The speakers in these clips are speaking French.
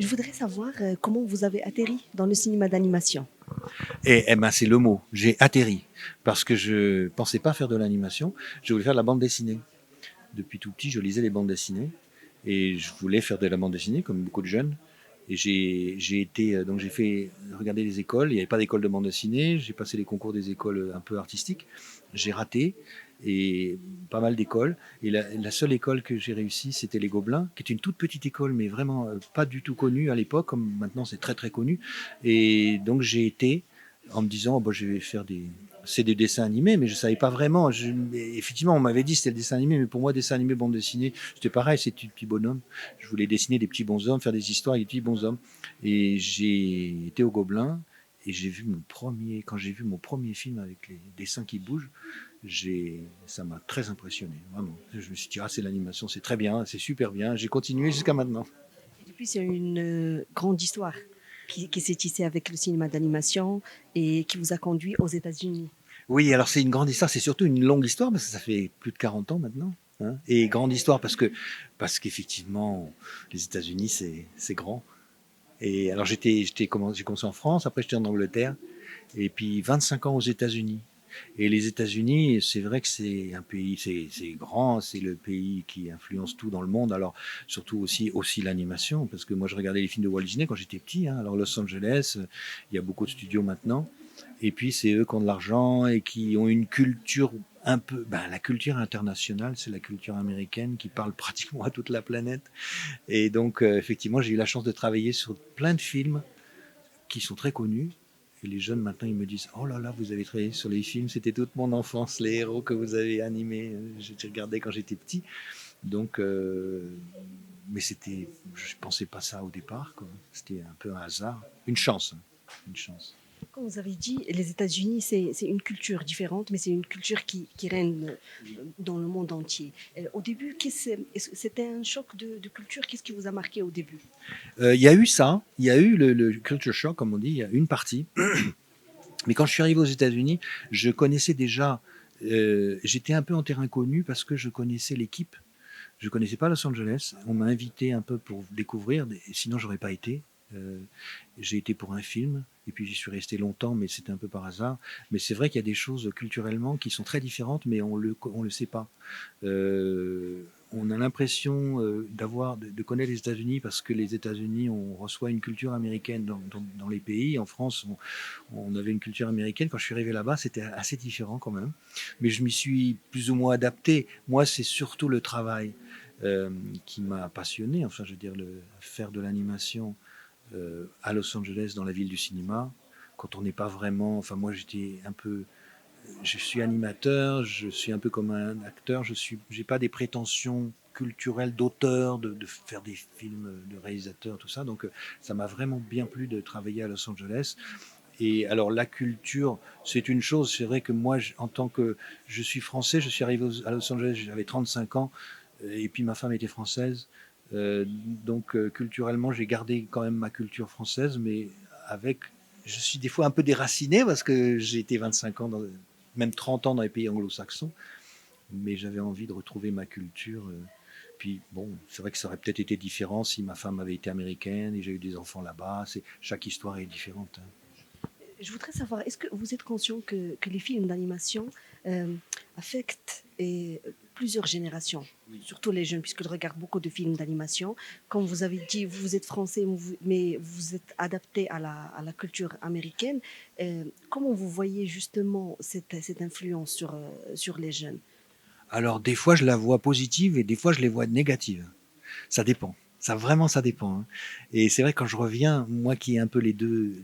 Je voudrais savoir comment vous avez atterri dans le cinéma d'animation. Et ben, c'est le mot. J'ai atterri parce que je pensais pas faire de l'animation. Je voulais faire de la bande dessinée. Depuis tout petit, je lisais les bandes dessinées et je voulais faire de la bande dessinée comme beaucoup de jeunes. Et j'ai été donc j'ai fait regarder les écoles. Il n'y avait pas d'école de bande dessinée. J'ai passé les concours des écoles un peu artistiques. J'ai raté et pas mal d'écoles. Et la seule école que j'ai réussi, c'était les Gobelins, qui est une toute petite école, mais vraiment pas du tout connue à l'époque, comme maintenant c'est très très connu. Et donc j'ai été en me disant, oh, bah, je vais faire c'est des dessins animés, mais je savais pas vraiment. Effectivement, on m'avait dit que c'était le dessin animé, mais pour moi, dessin animé, bande dessinée, c'était pareil, c'était des petits bonhommes. Je voulais dessiner des petits bonshommes, faire des histoires avec des petits bonshommes. Et j'ai été au Gobelin et quand j'ai vu mon premier film avec les dessins qui bougent, ça m'a très impressionné, vraiment. Je me suis dit, ah, c'est l'animation, c'est très bien, c'est super bien. J'ai continué jusqu'à maintenant. Et depuis, c'est une grande histoire qui s'est tissée avec le cinéma d'animation et qui vous a conduit aux États-Unis. Oui, alors c'est une grande histoire, c'est surtout une longue histoire parce que ça fait plus de 40 ans maintenant. Hein. Et grande histoire parce qu'effectivement, les États-Unis, c'est grand. Et alors j'ai commencé en France, après j'étais en Angleterre, et puis 25 ans aux États-Unis. Et les États-Unis, c'est vrai que c'est un pays, c'est grand, c'est le pays qui influence tout dans le monde. Alors surtout aussi l'animation, parce que moi je regardais les films de Walt Disney quand j'étais petit. Hein. Alors Los Angeles, il y a beaucoup de studios maintenant. Et puis c'est eux qui ont de l'argent et qui ont une culture un peu, ben, la culture internationale, c'est la culture américaine qui parle pratiquement à toute la planète. Et donc effectivement, j'ai eu la chance de travailler sur plein de films qui sont très connus. Et les jeunes maintenant, ils me disent, oh là là, vous avez travaillé sur les films, c'était toute mon enfance, les héros que vous avez animés, j'ai regardé quand j'étais petit. Donc, mais je pensais pas ça au départ, quoi. C'était un peu un hasard, une chance, hein, une chance. Comme vous avez dit, les États-Unis, c'est une culture différente, mais c'est une culture qui règne dans le monde entier. Au début, c'était un choc de culture. Qu'est-ce qui vous a marqué au début? Il y a eu ça, il y a eu le culture shock, comme on dit, il y a une partie. Mais quand je suis arrivé aux États-Unis, je connaissais déjà, j'étais un peu en terrain connu parce que je connaissais l'équipe. Je connaissais pas Los Angeles. On m'a invité un peu pour découvrir, sinon j'aurais pas été. Euh, j'ai été pour un film et puis j'y suis resté longtemps, mais c'était un peu par hasard. Mais c'est vrai qu'il y a des choses culturellement qui sont très différentes, mais on le sait pas. On a l'impression de connaître les États-Unis parce que les États-Unis, on reçoit une culture américaine dans les pays. En France, on avait une culture américaine. Quand je suis arrivé là-bas, c'était assez différent quand même. Mais je m'y suis plus ou moins adapté. Moi, c'est surtout le travail euh, qui m'a passionné. Enfin, je veux dire, faire de l'animation à Los Angeles, dans la ville du cinéma, quand on n'est pas vraiment. Enfin, moi, j'étais un peu. Je suis animateur, je suis un peu comme un acteur. J'ai pas des prétentions culturelles d'auteur, de faire des films de réalisateur, tout ça. Donc, ça m'a vraiment bien plu de travailler à Los Angeles. Et alors la culture, c'est une chose. C'est vrai que moi, en tant que je suis français, je suis arrivé à Los Angeles, j'avais 35 ans, et puis ma femme était française. Donc culturellement, j'ai gardé quand même ma culture française, mais avec, je suis des fois un peu déraciné parce que j'ai été 25 ans, même 30 ans dans les pays anglo-saxons, mais j'avais envie de retrouver ma culture. Puis bon, c'est vrai que ça aurait peut-être été différent si ma femme avait été américaine et j'ai eu des enfants là-bas. Chaque histoire est différente. Hein. Je voudrais savoir, est-ce que vous êtes conscient que les films d'animation affectent plusieurs générations, surtout les jeunes, puisqu'ils regardent beaucoup de films d'animation. Comme vous avez dit, vous êtes français, mais vous êtes adapté à la culture américaine. Comment vous voyez justement cette influence sur les jeunes? Alors des fois je la vois positive et des fois je les vois négatives. Ça dépend. Ça dépend. Hein. Et c'est vrai quand je reviens, moi qui ai un peu les deux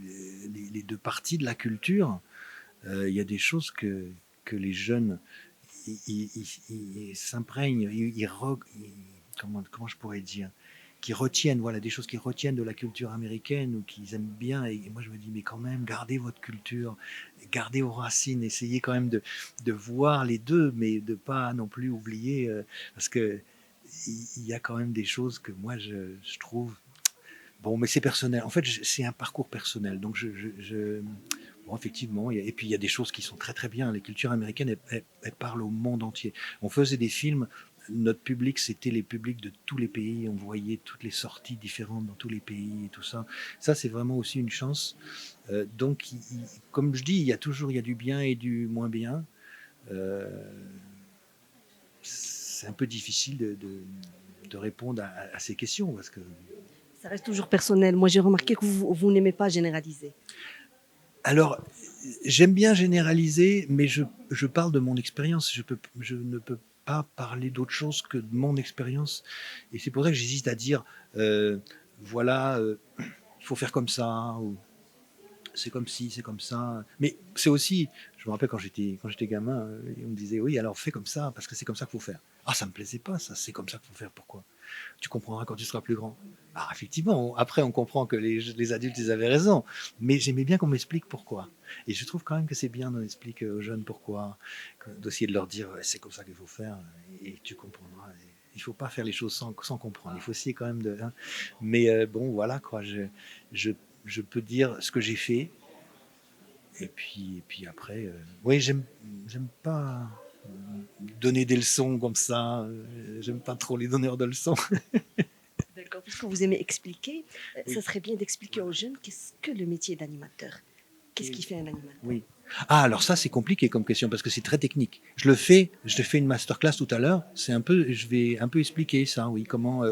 parties de la culture, il y a des choses que les jeunes ils s'imprègnent, comment je pourrais dire, qui retiennent, voilà, des choses qui retiennent de la culture américaine ou qu'ils aiment bien. Et moi, je me dis, mais quand même, gardez votre culture, gardez vos racines, essayez quand même de voir les deux, mais de pas non plus oublier, parce que il y a quand même des choses que moi, je trouve. Bon, mais c'est personnel. En fait, c'est un parcours personnel. Donc, bon, effectivement, et puis il y a des choses qui sont très très bien. Les cultures américaines, elles parlent au monde entier. On faisait des films notre public, c'était les publics de tous les pays. On voyait toutes les sorties différentes dans tous les pays et tout ça. Ça, c'est vraiment aussi une chance. Donc, comme je dis, il y a du bien et du moins bien. Euh, c'est un peu difficile de répondre à ces questions parce que. Ça reste toujours personnel. Moi, j'ai remarqué que vous n'aimez pas généraliser. Alors, j'aime bien généraliser, mais je parle de mon expérience. Je ne peux pas parler d'autre chose que de mon expérience. Et c'est pour ça que j'hésite à dire, voilà, il faut faire comme ça, ou c'est comme ci, c'est comme ça. Mais c'est aussi, je me rappelle quand j'étais gamin, on me disait, oui, alors fais comme ça, parce que c'est comme ça qu'il faut faire. Ah, ça me plaisait pas, ça, c'est comme ça qu'il faut faire, pourquoi? Tu comprendras quand tu seras plus grand. Ah, effectivement, après on comprend que les adultes, ils avaient raison, mais j'aimais bien qu'on m'explique pourquoi. Et je trouve quand même que c'est bien d'en expliquer aux jeunes pourquoi, d'essayer de leur dire, ouais, c'est comme ça qu'il faut faire, et tu comprendras. Il ne faut pas faire les choses sans comprendre, il faut essayer quand même de. Hein. Mais bon, voilà, quoi, je, je peux dire ce que j'ai fait, et puis après, oui, j'aime pas donner des leçons comme ça, j'aime pas trop les donneurs de leçons. D'accord. Puisque vous aimez expliquer, ça Oui. serait bien d'expliquer aux jeunes qu'est-ce que le métier d'animateur. Qu'est-ce qui fait un animateur? Oui. Ah, alors ça, c'est compliqué comme question parce que c'est très technique. Je te fais une masterclass tout à l'heure. Je vais un peu expliquer ça, oui, comment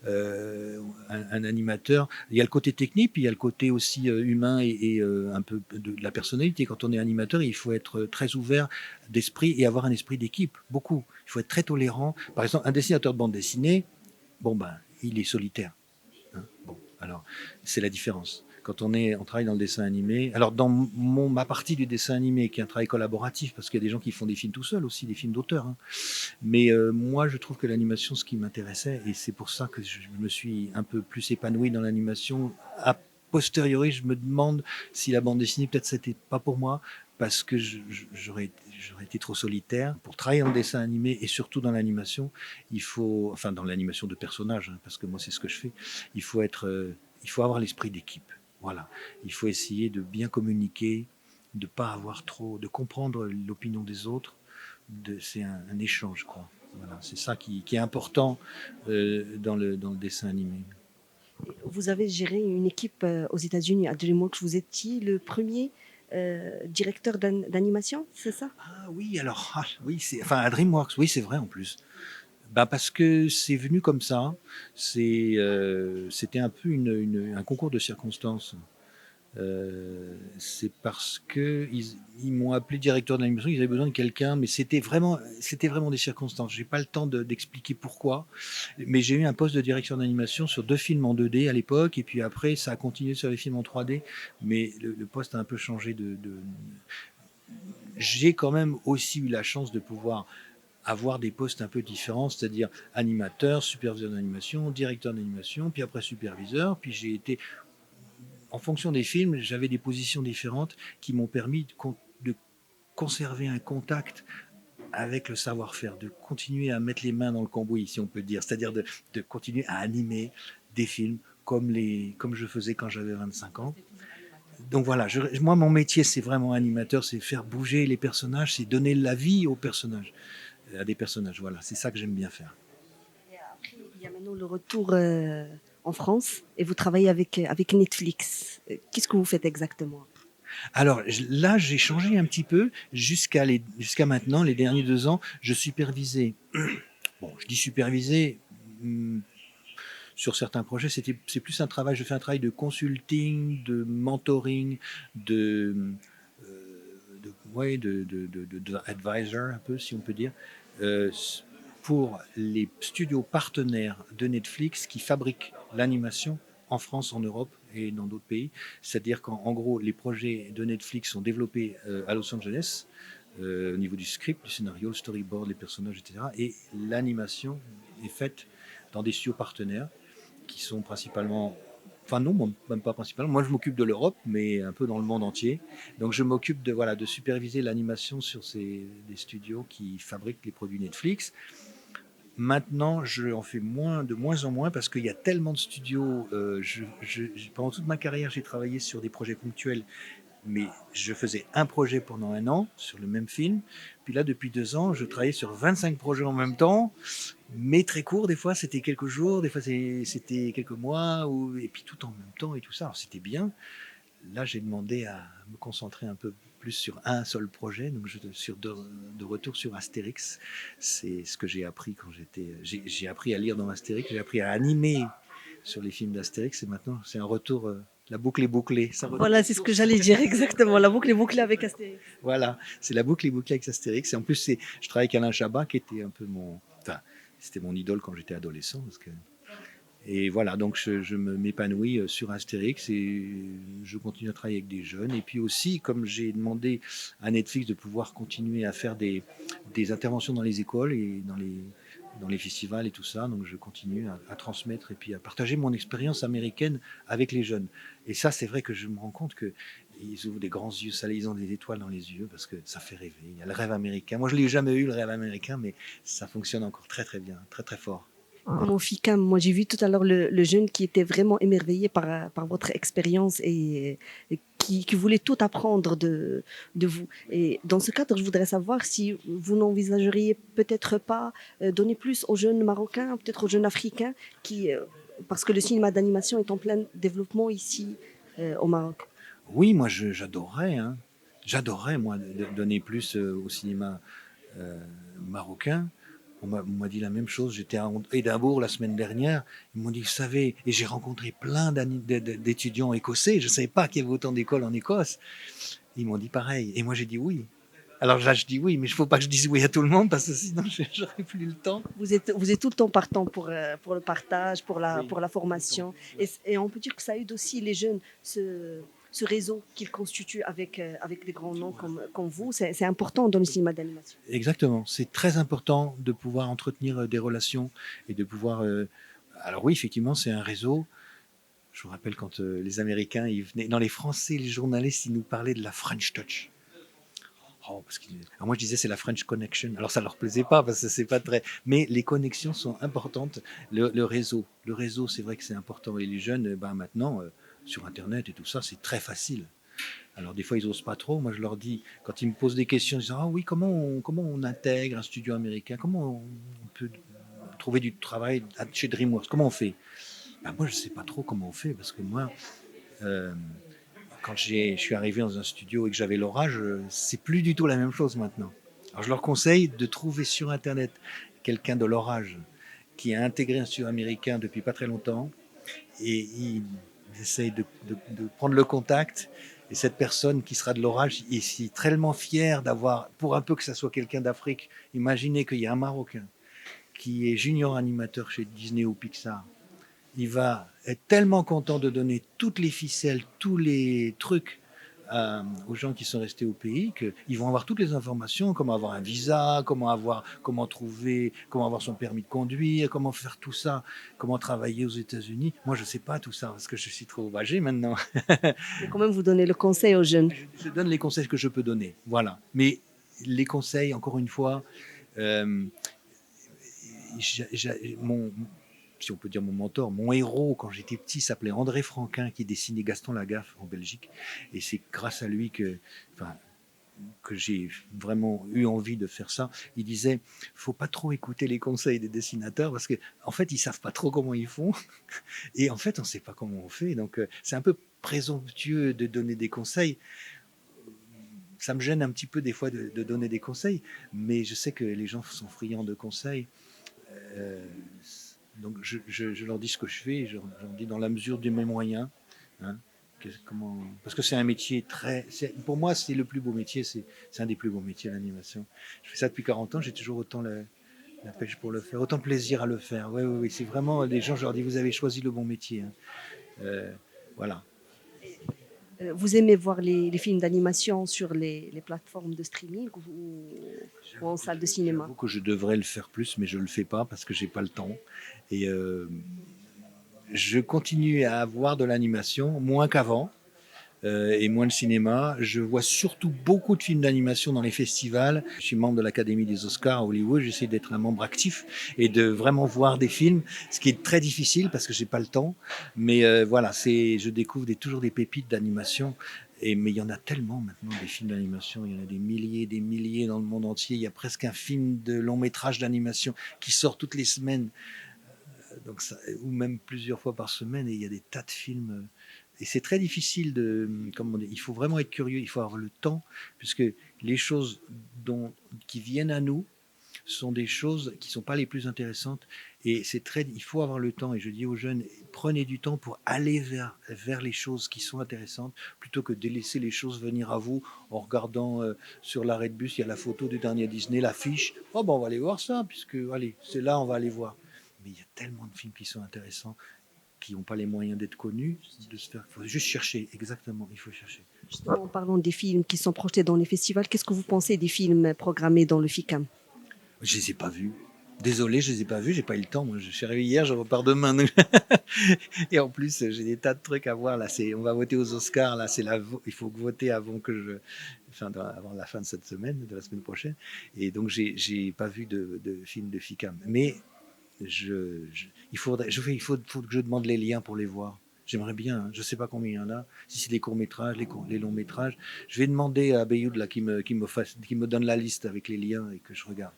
un animateur. Il y a le côté technique, puis il y a le côté aussi humain et un peu de la personnalité. Quand on est animateur, il faut être très ouvert d'esprit et avoir un esprit d'équipe, beaucoup. Il faut être très tolérant. Par exemple, un dessinateur de bande dessinée, bon ben, il est solitaire. Hein. Bon, alors c'est la différence. Quand on travaille dans le dessin animé, alors dans ma partie du dessin animé, qui est un travail collaboratif, parce qu'il y a des gens qui font des films tout seuls aussi, des films d'auteur. Hein. Mais moi, je trouve que l'animation, ce qui m'intéressait, et c'est pour ça que je me suis un peu plus épanoui dans l'animation. A posteriori, je me demande si la bande dessinée, peut-être, c'était pas pour moi, parce que j'aurais été trop solitaire. Pour travailler dans le dessin animé et surtout dans l'animation, il faut, enfin dans l'animation de personnages, hein, parce que moi c'est ce que je fais, il faut avoir l'esprit d'équipe. Voilà, il faut essayer de bien communiquer, de pas avoir trop, de comprendre l'opinion des autres. C'est un échange, quoi. Voilà, c'est ça qui est important dans le dessin animé. Vous avez géré une équipe aux États-Unis à DreamWorks. Vous étiez le premier directeur d'animation, c'est ça? Ah oui, alors, ah, oui, enfin à DreamWorks, oui, c'est vrai en plus. Bah parce que c'est venu comme ça. C'était un peu un concours de circonstances. C'est parce que ils m'ont appelé directeur de l'animation, ils avaient besoin de quelqu'un, mais c'était vraiment des circonstances. J'ai pas le temps d'expliquer pourquoi, mais j'ai eu un poste de directeur d'animation sur 2 films en 2D à l'époque, et puis après ça a continué sur les films en 3D, mais le poste a un peu changé J'ai quand même aussi eu la chance de pouvoir avoir des postes un peu différents, c'est-à-dire animateur, superviseur d'animation, directeur d'animation, puis après superviseur, puis j'ai été en fonction des films, j'avais des positions différentes qui m'ont permis de conserver un contact avec le savoir-faire, de continuer à mettre les mains dans le cambouis, si on peut dire, c'est-à-dire de continuer à animer des films comme je faisais quand j'avais 25 ans. Donc voilà, moi mon métier c'est vraiment animateur, c'est faire bouger les personnages, c'est donner la vie aux personnages, à des personnages, voilà, c'est ça que j'aime bien faire. Et après, il y a maintenant le retour en France et vous travaillez avec Netflix. Qu'est-ce que vous faites exactement? Alors là, j'ai changé un petit peu. Jusqu'à maintenant, les derniers 2 ans, je supervisais. Bon, je dis superviser. Sur certains projets, c'est plus un travail. Je fais un travail de consulting, de mentoring, ouais, de advisor, un peu, si on peut dire, euh, pour les studios partenaires de Netflix qui fabriquent l'animation en France, en Europe et dans d'autres pays. C'est-à-dire qu'en gros, les projets de Netflix sont développés à Los Angeles, au niveau du script, du scénario, le storyboard, les personnages, etc. Et l'animation est faite dans des studios partenaires qui sont principalement, enfin non, même pas principalement. Moi, je m'occupe de l'Europe, mais un peu dans le monde entier. Donc, je m'occupe de superviser l'animation sur des studios qui fabriquent les produits Netflix. Maintenant, je en fais de moins en moins parce qu'il y a tellement de studios. Pendant toute ma carrière, j'ai travaillé sur des projets ponctuels Mais je faisais un projet pendant un an sur le même film. Puis là, depuis 2 ans, je travaillais sur 25 projets en même temps, mais très courts. Des fois, c'était quelques jours, des fois, c'était quelques mois, et puis tout en même temps et tout ça. Alors, c'était bien. Là, j'ai demandé à me concentrer un peu plus sur un seul projet. Donc, je suis de retour sur Astérix. C'est ce que j'ai appris quand j'étais. J'ai appris à lire dans Astérix, j'ai appris à animer sur les films d'Astérix. Et maintenant, c'est un retour. La boucle est bouclée. Ça Voilà, c'est ce que j'allais dire exactement. La boucle est bouclée avec Astérix. Voilà, c'est la boucle est bouclée avec Astérix. Et en plus, je travaille avec Alain Chabat, qui était un peu enfin, c'était mon idole quand j'étais adolescent. Et voilà, donc je m'épanouis sur Astérix et je continue à travailler avec des jeunes. Et puis aussi, comme j'ai demandé à Netflix de pouvoir continuer à faire des interventions dans les écoles et dans les festivals et tout ça, donc je continue à transmettre et puis à partager mon expérience américaine avec les jeunes. Et ça, c'est vrai que je me rends compte qu'ils ouvrent des grands yeux salés, ils ont des étoiles dans les yeux parce que ça fait rêver. Il y a le rêve américain. Moi, je ne l'ai jamais eu, le rêve américain, mais ça fonctionne encore très très bien, très très fort. Mon FICAM, moi j'ai vu tout à l'heure le jeune qui était vraiment émerveillé par votre expérience et qui voulait tout apprendre de vous. Et dans ce cadre, je voudrais savoir si vous n'envisageriez peut-être pas donner plus aux jeunes Marocains, peut-être aux jeunes Africains, parce que le cinéma d'animation est en plein développement ici au Maroc. Oui, moi j'adorerais, hein. J'adorerais moi donner plus au cinéma marocain. On m'a dit la même chose. J'étais à Édimbourg la semaine dernière. Ils m'ont dit, vous savez, et j'ai rencontré plein d'étudiants écossais. Je ne savais pas qu'il y avait autant d'écoles en Écosse. Ils m'ont dit pareil. Et moi j'ai dit oui. Alors là, je dis oui, mais il ne faut pas que je dise oui à tout le monde parce que sinon j'aurais plus le temps. Vous êtes tout le temps partant pour le partage, Oui, pour la formation. Et on peut dire que ça aide aussi les jeunes, ce réseau qu'ils constituent avec des grands noms comme vous. C'est important dans le cinéma d'animation. Exactement. C'est très important de pouvoir entretenir des relations et de pouvoir. Alors oui, effectivement, c'est un réseau. Je vous rappelle quand les Américains, ils venaient, non, les Français, les journalistes, ils nous parlaient de la French Touch. Oh, alors moi je disais c'est la French Connection. Alors ça leur plaisait pas parce que c'est pas très. Mais les connexions sont importantes. Le réseau, c'est vrai que c'est important. Et les jeunes, ben maintenant sur Internet et tout ça, c'est très facile. Alors des fois ils osent pas trop. Moi je leur dis quand ils me posent des questions, ils disent ah oui comment on intègre un studio américain, comment on peut trouver du travail chez DreamWorks, comment on fait. Ben, moi je sais pas trop comment on fait parce que moi euh, quand je suis arrivé dans un studio et que j'avais l'orage, c'est plus du tout la même chose maintenant. Alors je leur conseille de trouver sur Internet quelqu'un de l'orage qui a intégré un studio américain depuis pas très longtemps et ils essayent de prendre le contact. Et cette personne qui sera de l'orage est si tellement fière d'avoir, pour un peu que ça soit quelqu'un d'Afrique, imaginez qu'il y a un Marocain qui est junior animateur chez Disney ou Pixar. Il va être tellement content de donner toutes les ficelles, tous les trucs aux gens qui sont restés au pays qu'ils vont avoir toutes les informations, comment avoir un visa, comment trouver, comment avoir son permis de conduire, comment faire tout ça, comment travailler aux États-Unis. Moi, je ne sais pas tout ça parce que je suis trop âgé maintenant. Mais quand même, vous donnez le conseil aux jeunes. Je donne les conseils que je peux donner, voilà. Mais les conseils, encore une fois, euh, mon, si on peut dire mon mentor, mon héros quand j'étais petit s'appelait André Franquin qui dessinait Gaston Lagaffe en Belgique. Et c'est grâce à lui que j'ai vraiment eu envie de faire ça. Il disait, faut pas trop écouter les conseils des dessinateurs parce que en fait, ils savent pas trop comment ils font. Et en fait, on sait pas comment on fait. Donc, c'est un peu présomptueux de donner des conseils. Ça me gêne un petit peu des fois de donner des conseils, mais je sais que les gens sont friands de conseils. Euh, donc je leur dis ce que je fais, je leur dis dans la mesure de mes moyens. Hein, parce que c'est un métier pour moi, c'est le plus beau métier, c'est un des plus beaux métiers, l'animation. Je fais ça depuis 40 ans, j'ai toujours autant la pêche pour le faire, autant de plaisir à le faire. Oui, oui, oui, c'est vraiment, les gens, je leur dis, vous avez choisi le bon métier. Hein. Voilà. Vous aimez voir les films d'animation sur les plateformes de streaming ou en salle de cinéma? J'avoue que je devrais le faire plus, mais je ne le fais pas parce que j'ai pas le temps. Et je continue à avoir de l'animation, moins qu'avant. et moins de cinéma. Je vois surtout beaucoup de films d'animation dans les festivals. Je suis membre de l'Académie des Oscars à Hollywood. J'essaie d'être un membre actif et de vraiment voir des films, ce qui est très difficile parce que j'ai pas le temps. Mais voilà, je découvre toujours des pépites d'animation. Mais il y en a tellement maintenant des films d'animation, il y en a des milliers dans le monde entier. Il y a presque un film de long métrage d'animation qui sort toutes les semaines, donc ou même plusieurs fois par semaine, et il y a des tas de films. Et c'est très difficile comment dire, il faut vraiment être curieux, il faut avoir le temps, puisque les choses qui viennent à nous sont des choses qui ne sont pas les plus intéressantes. Et il faut avoir le temps. Et je dis aux jeunes, prenez du temps pour aller vers les choses qui sont intéressantes, plutôt que de laisser les choses venir à vous en regardant sur l'arrêt de bus, il y a la photo du dernier Disney, l'affiche. Oh ben on va aller voir ça, puisque allez, c'est là, on va aller voir. Mais il y a tellement de films qui sont intéressants, qui n'ont pas les moyens d'être connus. Il faut juste chercher, exactement, il faut chercher. Justement, en parlant des films qui sont projetés dans les festivals, qu'est-ce que vous pensez des films programmés dans le FICAM? Je les ai pas vus. Désolé, je les ai pas vus, j'ai pas eu le temps. Moi, je suis arrivé hier, je repars demain. Et en plus, j'ai des tas de trucs à voir. Là, on va voter aux Oscars. Là, il faut voter avant avant la fin de cette semaine, de la semaine prochaine. Et donc, j'ai pas vu de film de FICAM. Mais il faut que je demande les liens pour les voir. J'aimerais bien, hein. Je ne sais pas combien il y en a, si c'est des courts-métrages, les longs-métrages. Je vais demander à Beyoud là, qui me donne la liste avec les liens et que je regarde.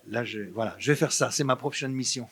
Là, voilà, je vais faire ça, c'est ma prochaine mission.